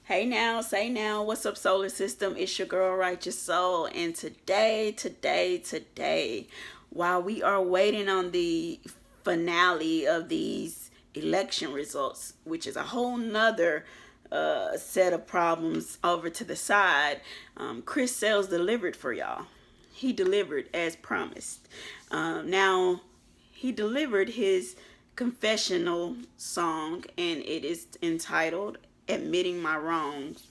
Hey now, say now, what's up, solar system? It's your girl, Righteous Soul, and today, while we are waiting on the finale of these election results, which is a whole nother set of problems over to the side, Chris Sales delivered for y'all. He delivered as promised. Now, he delivered his confessional song, and it is entitled Admitting My Wrongs.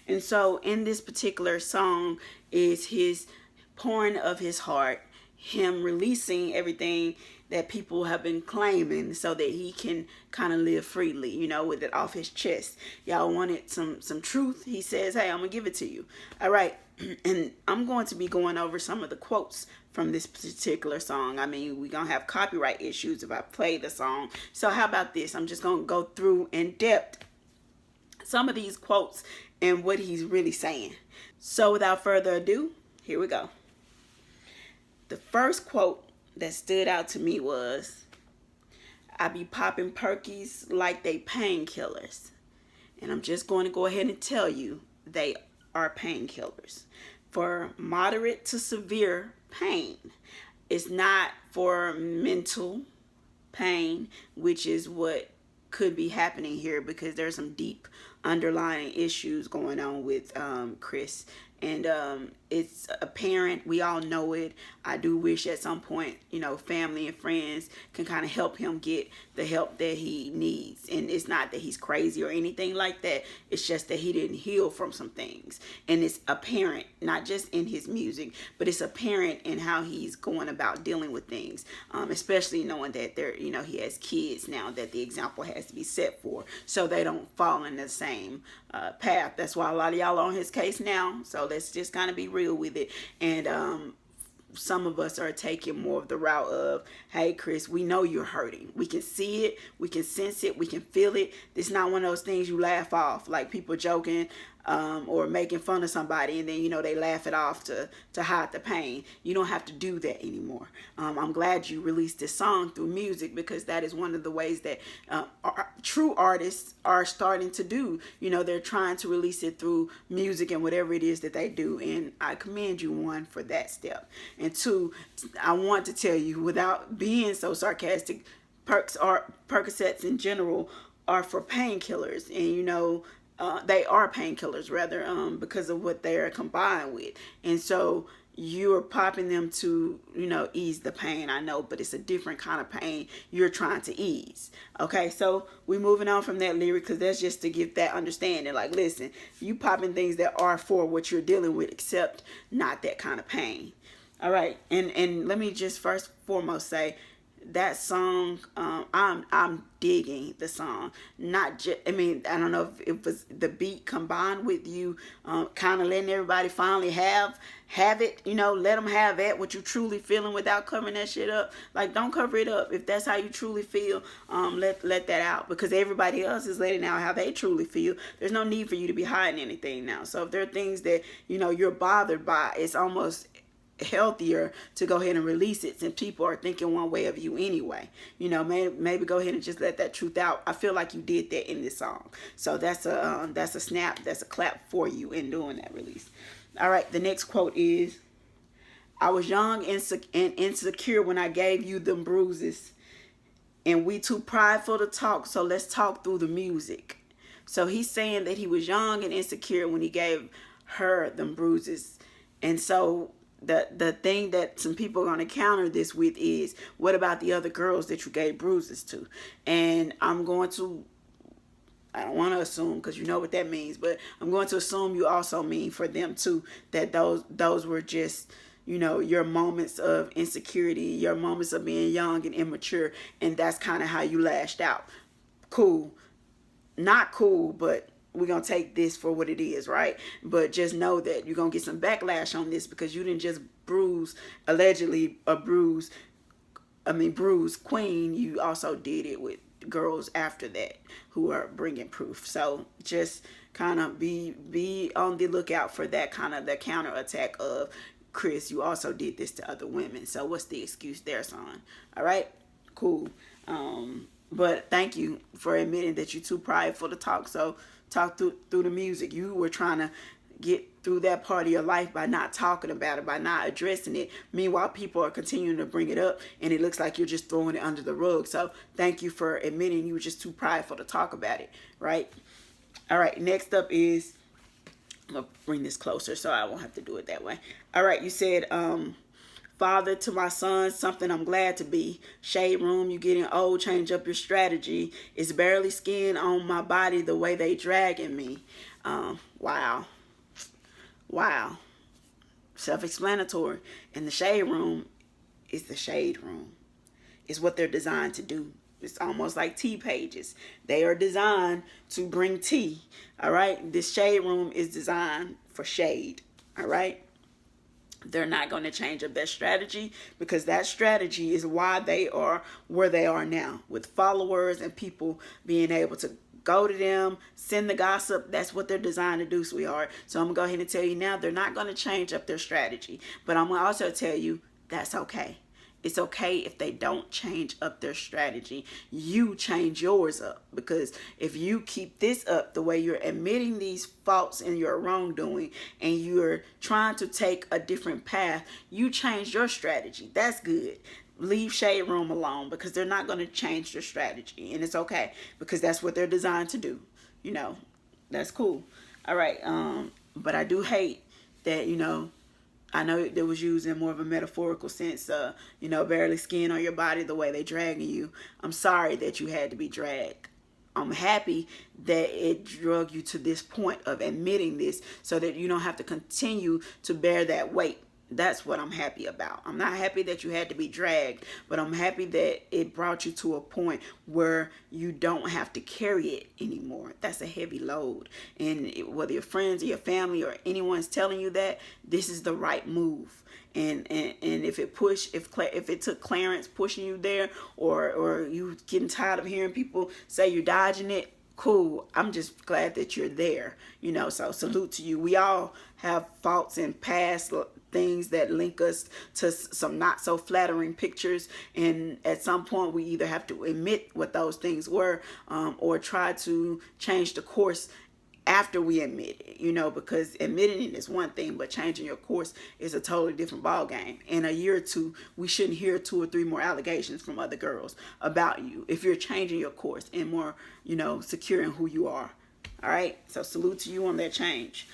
And so in this particular song is his pouring of his heart, him releasing everything that people have been claiming so that he can kind of live freely, with it off his chest. Y'all wanted some truth. He says, hey, I'm gonna give it to you. All right. And I'm going to be going over some of the quotes from this particular song. I mean, we're gonna have copyright issues if I play the song. So how about this? I'm just gonna go through in depth some of these quotes and what he's really saying. So without further ado, here we go. The first quote that stood out to me was, I be popping perkies like they painkillers. And I'm just going to go ahead and tell you, they are painkillers for moderate to severe pain. It's not for mental pain, which is what could be happening here, because there's some deep underlying issues going on with Chris, and it's apparent. We all know it. I do wish at some point, family and friends can kind of help him get the help that he needs. And it's not that he's crazy or anything like that. It's just that he didn't heal from some things. And it's apparent, not just in his music, but it's apparent in how he's going about dealing with things, especially knowing that he has kids now that the example has to be set for, so they don't fall in the same path. That's why a lot of y'all are on his case now. So let's just kind of be real with it. And some of us are taking more of the route of, hey, Chris, we know you're hurting. We can see it. We can sense it. We can feel it. It's not one of those things you laugh off, like people joking or making fun of somebody, and then, they laugh it off to hide the pain. You don't have to do that anymore. I'm glad you released this song through music, because that is one of the ways that true artists are starting to do. They're trying to release it through music and whatever it is that they do, and I commend you, one, for that step. And two, I want to tell you, without being so sarcastic, Percocets in general are for painkillers, and they are painkillers rather, because of what they are combined with. And so you're popping them to, ease the pain. I know, but it's a different kind of pain you're trying to ease. Okay, so we're moving on from that lyric, because that's just to give that understanding. Like, listen, you popping things that are for what you're dealing with, except not that kind of pain. All right, and let me just first foremost say, that song, I'm digging the song. Not just, I don't know if it was the beat combined with you kind of letting everybody finally have it, let them have at what you truly feeling without covering that shit up. Like, don't cover it up. If that's how you truly feel, let that out, because everybody else is letting out how they truly feel. There's no need for you to be hiding anything now. So if there are things that you're bothered by, it's almost healthier to go ahead and release it, since people are thinking one way of you anyway. Maybe go ahead and just let that truth out. I feel like you did that in this song, so that's a snap, that's a clap for you in doing that release. All right, the next quote is, I was young and insecure when I gave you them bruises, and we too prideful to talk, so let's talk through the music. So he's saying that he was young and insecure when he gave her them bruises. And so the thing that some people are going to counter this with is, what about the other girls that you gave bruises to? And I don't want to assume, because you know what that means, but I'm going to assume you also mean for them too, that those were just, your moments of insecurity, your moments of being young and immature, and that's kind of how you lashed out. Cool. Not cool, but we're going to take this for what it is, right? But just know that you're going to get some backlash on this, because you didn't just allegedly bruise Queen. You also did it with girls after that who are bringing proof. So just kind of be on the lookout for that kind of the counterattack of, Chris, you also did this to other women. So what's the excuse there, son? All right, cool. But thank you for admitting that you're too prideful to talk. So talk through the music. You were trying to get through that part of your life by not talking about it, by not addressing it. Meanwhile, people are continuing to bring it up, and it looks like you're just throwing it under the rug. So thank you for admitting you were just too prideful to talk about it, right? All right, next up is, I'm going to bring this closer so I won't have to do it that way. All right, you said, father to my son, something I'm glad to be. Shade room, you getting old, change up your strategy. It's barely skin on my body the way they dragging me. Wow. Wow. Self-explanatory. And the shade room is the shade room. It's what they're designed to do. It's almost like tea pages. They are designed to bring tea. All right. This shade room is designed for shade. All right. They're not going to change up their strategy, because that strategy is why they are where they are now, with followers and people being able to go to them, send the gossip. That's what they're designed to do, sweetheart. So I'm going to go ahead and tell you now, they're not going to change up their strategy. But I'm going to also tell you that's okay. It's okay if they don't change up their strategy. You change yours up, because if you keep this up, the way you're admitting these faults and your wrongdoing, and you're trying to take a different path, you change your strategy. That's good. Leave shade room alone, because they're not going to change their strategy, and it's okay, because that's what they're designed to do. You know, that's cool. All right. But I do hate that, I know it was used in more of a metaphorical sense, barely skin on your body the way they dragging you. I'm sorry that you had to be dragged. I'm happy that it drug you to this point of admitting this, so that you don't have to continue to bear that weight. That's what I'm happy about. I'm not happy that you had to be dragged, but I'm happy that it brought you to a point where you don't have to carry it anymore. That's a heavy load. And whether your friends or your family or anyone's telling you that, this is the right move. And if it took Clarence pushing you there, or you getting tired of hearing people say you're dodging it, cool. I'm just glad that you're there. So salute to you. We all have faults and past things that link us to some not so flattering pictures, and at some point we either have to admit what those things were, or try to change the course after we admit it, because admitting it is one thing, but changing your course is a totally different ball game. In a year or two, we shouldn't hear 2 or 3 more allegations from other girls about you if you're changing your course and more, secure in who you are. All right. So salute to you on that change.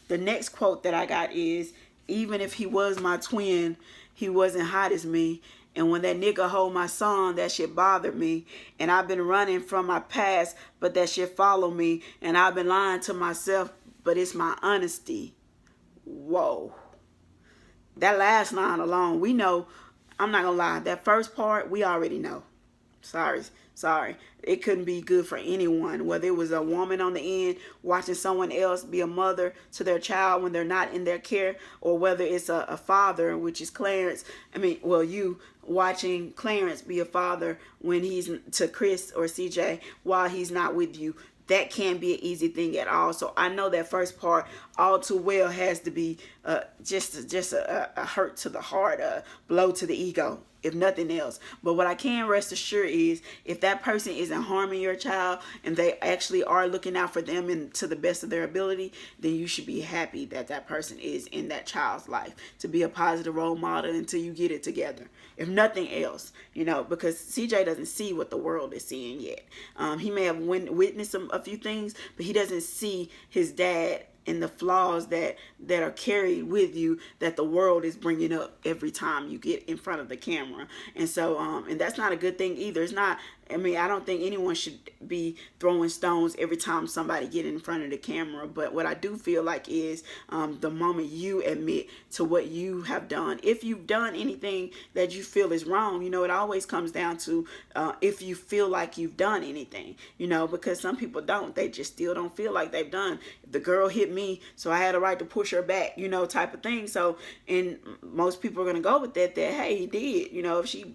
The next quote that I got is, even if he was my twin, he wasn't hot as me. And when that nigga hold my son, that shit bothered me. And I've been running from my past, but that shit follow me. And I've been lying to myself, but it's my honesty. Whoa. That last line alone, we know. I'm not gonna lie. That first part, we already know. Sorry. It couldn't be good for anyone, whether it was a woman on the end watching someone else be a mother to their child when they're not in their care, or whether it's a father, which is Clarence. You watching Clarence be a father when he's to Chris or CJ while he's not with you. That can't be an easy thing at all. So I know that first part all too well has to be just a hurt to the heart, a blow to the ego, if nothing else. But what I can rest assured is, if that person isn't harming your child and they actually are looking out for them and to the best of their ability, then you should be happy that that person is in that child's life to be a positive role model until you get it together. If nothing else, because CJ doesn't see what the world is seeing yet. He may have witnessed a few things, but he doesn't see his dad and the flaws that are carried with you, that the world is bringing up every time you get in front of the camera. And so and that's not a good thing either. It's not, I don't think anyone should be throwing stones every time somebody get in front of the camera. But what I do feel like is the moment you admit to what you have done, if you've done anything that you feel is wrong, it always comes down to if you feel like you've done anything, because some people don't. They just still don't feel like they've done. The girl hit me, so I had a right to push her back, type of thing. So, and most people are going to go with that, hey, he did, if she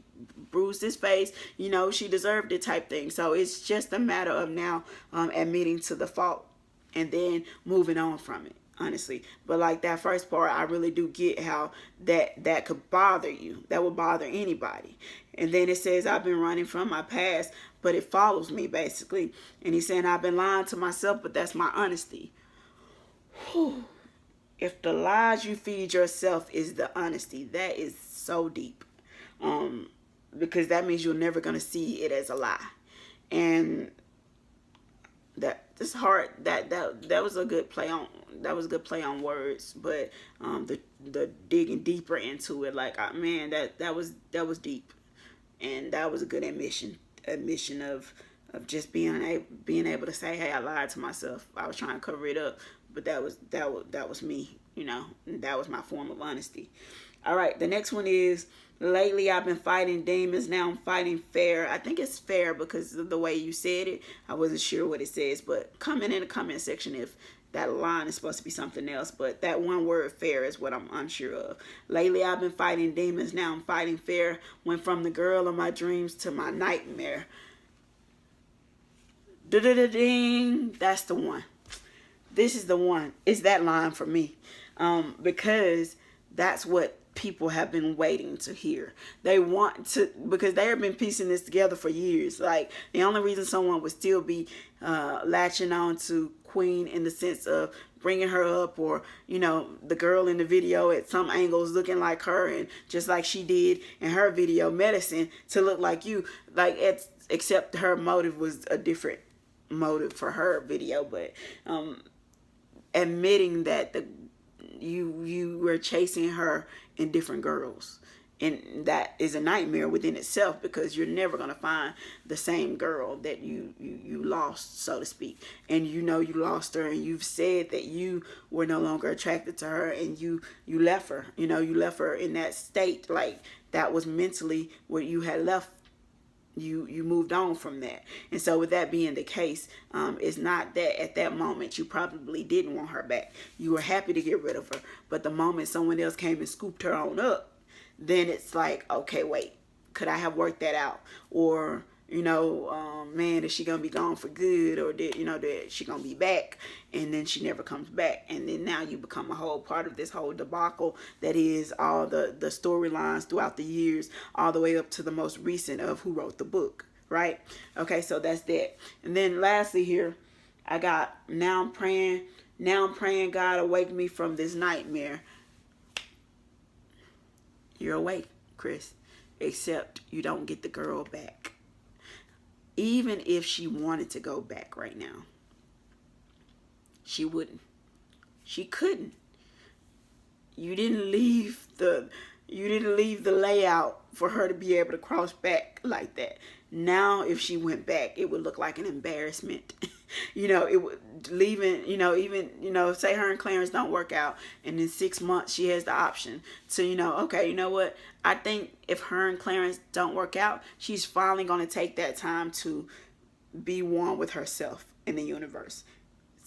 bruised his face, she deserved it, type thing. So it's just a matter of now admitting to the fault and then moving on from it. honestly. But like that first part, I really do get how that could bother you. That would bother anybody. And then it says, I've been running from my past, but it follows me, basically. And he's saying, I've been lying to myself, but that's my honesty. Whew. If the lies you feed yourself is the honesty, that is so deep. Because that means you're never going to see it as a lie. And that's hard. That was a good play on words, but the digging deeper into it, like, man, that was deep, and that was a good admission of just being able to say, hey, I lied to myself. I was trying to cover it up, but that was me, that was my form of honesty. All right, the next one is, lately I've been fighting demons, now I'm fighting fair. I think it's fair because of the way you said it. I wasn't sure what it says, but comment in the comment section if that line is supposed to be something else. But that one word, fair, is what I'm unsure of. Lately I've been fighting demons, now I'm fighting fair. Went from the girl of my dreams to my nightmare. Da-da-da-ding. That's the one. This is the one. It's that line for me. Because that's what people have been waiting to hear. They want to, because they have been piecing this together for years. Like, the only reason someone would still be latching on to Queen in the sense of bringing her up, or the girl in the video at some angles looking like her, and just like she did in her video Medicine, to look like you, like, except her motive was a different motive for her video. But admitting that you were chasing her in different girls, and that is a nightmare within itself, because you're never going to find the same girl that you lost, so to speak. And you lost her, and you've said that you were no longer attracted to her, and you left her. You left her in that state, like that was mentally what you had left. You moved on from that. And so with that being the case, it's not that at that moment you probably didn't want her back. You were happy to get rid of her. But the moment someone else came and scooped her on up, then it's like, okay, wait, could I have worked that out? Or, man, is she going to be gone for good? Or did she going to be back? And then she never comes back. And then now you become a whole part of this whole debacle that is all the storylines throughout the years, all the way up to the most recent of who wrote the book, right? Okay, so that's that. And then lastly here, I got, now I'm praying God awake me from this nightmare. You're awake, Chris, except you don't get the girl back. Even if she wanted to go back right now, she wouldn't. She couldn't. You didn't leave the layout for her to be able to cross back like that. Now, if she went back, it would look like an embarrassment. It would say her and Clarence don't work out, and in 6 months she has the option to, okay, you know what? I think if her and Clarence don't work out, she's finally going to take that time to be one with herself in the universe,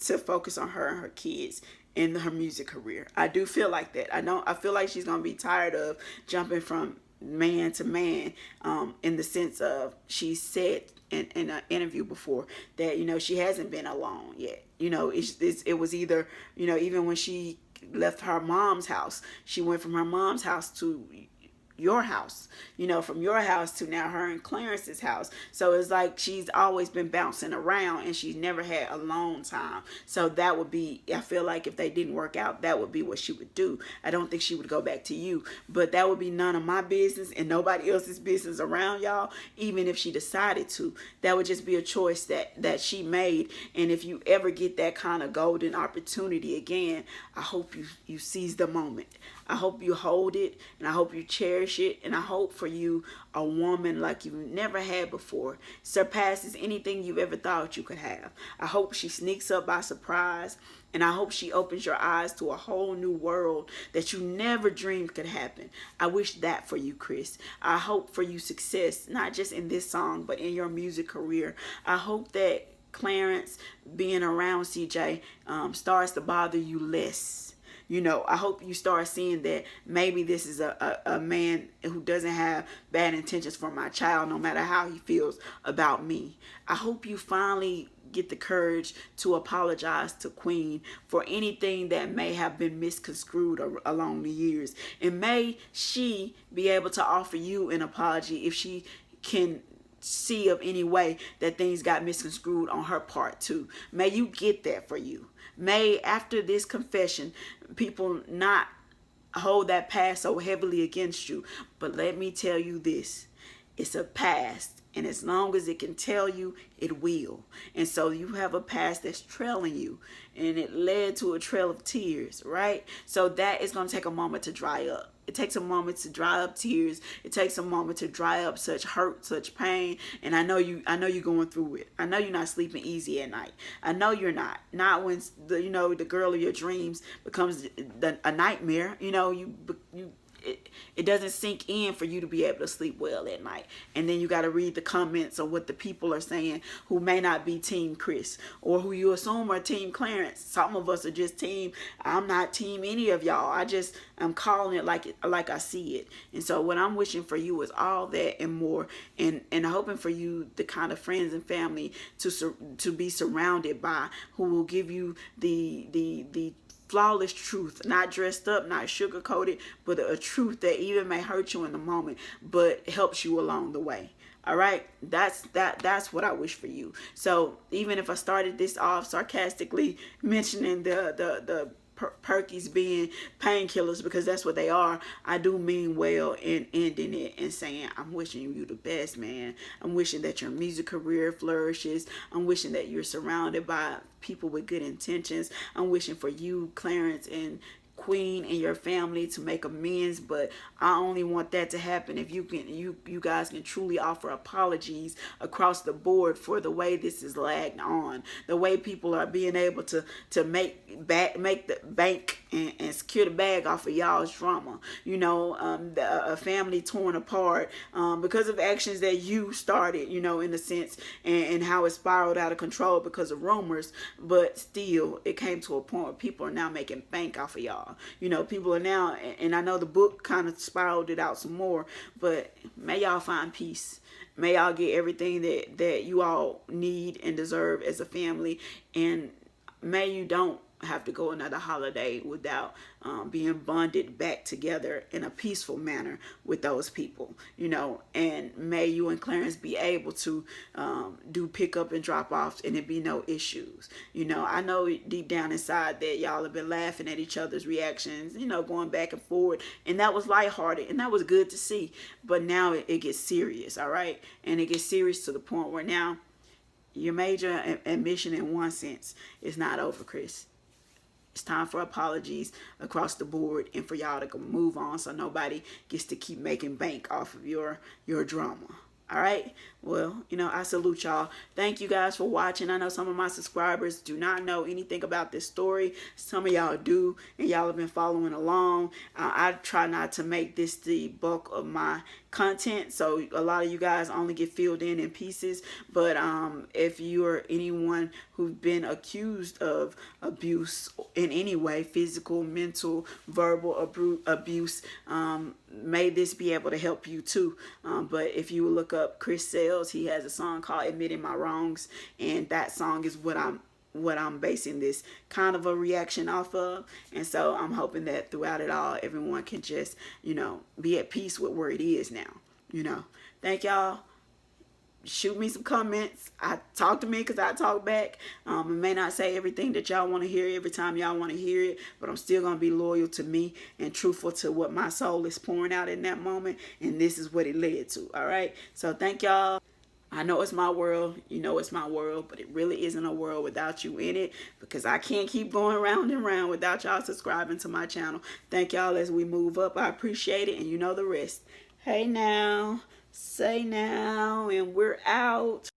to focus on her and her kids in her music career. I do feel like that. I feel like she's going to be tired of jumping from man to man, in the sense of, she said in an interview before that, she hasn't been alone yet. It was either, even when she left her mom's house, she went from her mom's house to your house, from your house to now her and Clarence's house. So it's like she's always been bouncing around, and she's never had alone time. So that would be, I feel like if they didn't work out, that would be what she would do. I don't think she would go back to you, but that would be none of my business and nobody else's business around y'all. Even if she decided to, that would just be a choice that she made. And if you ever get that kind of golden opportunity again, I hope you seize the moment. I hope you hold it, and I hope you cherish it, and I hope for you a woman like you've never had before, surpasses anything you've ever thought you could have. I hope she sneaks up by surprise, and I hope she opens your eyes to a whole new world that you never dreamed could happen. I wish that for you, Chris. I hope for you success, not just in this song, but in your music career. I hope that Clarence being around CJ starts to bother you less. You know, I hope you start seeing that maybe this is a man who doesn't have bad intentions for my child, no matter how he feels about me. I hope you finally get the courage to apologize to Queen for anything that may have been misconstrued along the years. And may she be able to offer you an apology if she can see of any way that things got misconstrued on her part too. May you get that for you. May after this confession, people not hold that past so heavily against you. But let me tell you this, it's a past. And as long as it can tell you, it will. And so you have a past that's trailing you. And it led to a trail of tears, right? So that is going to take a moment to dry up. It takes a moment to dry up tears. It takes a moment to dry up such hurt, such pain. And I know you're going through it. I know you're not sleeping easy at night. I know you're not. Not when the girl of your dreams becomes a nightmare. It doesn't sink in for you to be able to sleep well at night. And then you got to read the comments of what the people are saying who may not be Team Chris or who you assume are Team Clarence. Some of us are just team. I'm not team any of y'all. I'm calling it like I see it. And so what I'm wishing for you is all that and more, and hoping for you the kind of friends and family to be surrounded by who will give you the flawless truth, not dressed up, not sugar coated, but a truth that even may hurt you in the moment, but helps you along the way. All right, that's what I wish for you. So even if I started this off sarcastically mentioning the Perkies being painkillers, because that's what they are, I do mean well in ending it and saying I'm wishing you the best, man. I'm wishing that your music career flourishes. I'm wishing that you're surrounded by people with good intentions. I'm wishing for you, Clarence and Queen, and your family to make amends, but I only want that to happen if you guys can truly offer apologies across the board for the way this is lagged on, the way people are being able to make the bank and secure the bag off of y'all's drama. A family torn apart because of actions that you started, in a sense, and how it spiraled out of control because of rumors. But still, it came to a point where people are now making bank off of y'all. People are now, and I know the book kind of spiraled it out some more, but may y'all find peace. May y'all get everything that you all need and deserve as a family, and may you don't have to go another holiday without being bonded back together in a peaceful manner with those people, and may you and Clarence be able to do pick up and drop offs and it be no issues. I know deep down inside that y'all have been laughing at each other's reactions, going back and forward, and that was lighthearted and that was good to see. But now it gets serious, all right? And it gets serious to the point where now your major admission in one sense is not over, Chris. It's time for apologies across the board and for y'all to move on so nobody gets to keep making bank off of your drama. All right. Well, I salute y'all. Thank you guys for watching. I know some of my subscribers do not know anything about this story. Some of y'all do, and y'all have been following along. I try not to make this the bulk of my content, so a lot of you guys only get filled in pieces. But if you're anyone who's been accused of abuse in any way, physical, mental, verbal abuse, may this be able to help you too. But if you look up Chris Sales, he has a song called Admitting My Wrongs, and that song is what I'm basing this kind of a reaction off of. And so I'm hoping that throughout it all, everyone can just, be at peace with where it is now. Thank y'all. Shoot me some comments. Talk to me because I talk back. I may not say everything that y'all want to hear every time y'all want to hear it, but I'm still going to be loyal to me and truthful to what my soul is pouring out in that moment. And this is what it led to. All right. So thank y'all. I know it's my world, it's my world, but it really isn't a world without you in it, because I can't keep going round and round without y'all subscribing to my channel. Thank y'all as we move up. I appreciate it, and you know the rest. Hey now, say now, and we're out.